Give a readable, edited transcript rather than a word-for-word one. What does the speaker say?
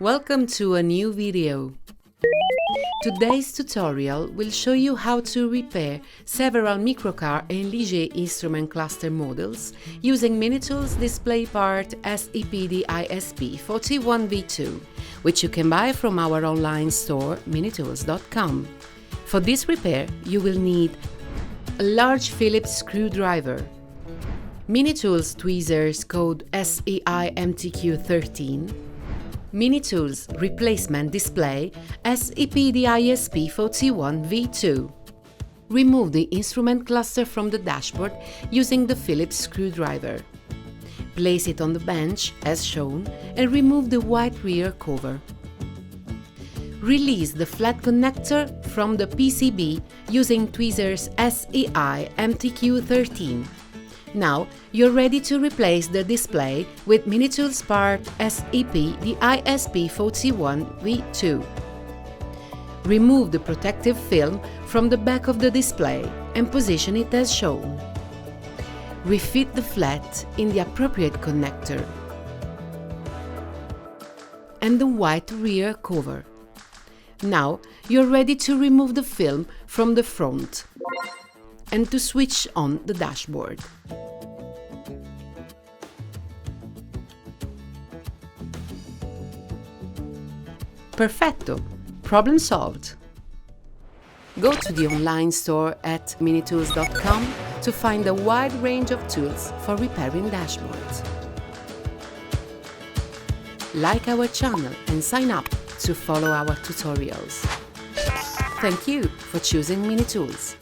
Welcome to a new video. Today's tutorial will show you how to repair several microcar and Ligier instrument cluster models using Minitools display part SEPD ISP41V2, which you can buy from our online store minitools.com. For this repair, you will need a large Phillips screwdriver, Minitools tweezers code SEI MTQ13, Minitools replacement display SEPD ISP41V2. Remove the instrument cluster from the dashboard using the Phillips screwdriver. Place it on the bench as shown and remove the white rear cover. Release the flat connector from the PCB using tweezers SEI MTQ13. Now you're ready to replace the display with Minitools part SEPD ISP41V2. Remove the protective film from the back of the display and position it as shown. Refit the flat in the appropriate connector and the white rear cover. Now you're ready to remove the film from the front and to switch on the dashboard. Perfetto! Problem solved! Go to the online store at minitools.com to find a wide range of tools for repairing dashboards. Like our channel and sign up to follow our tutorials. Thank you for choosing Minitools.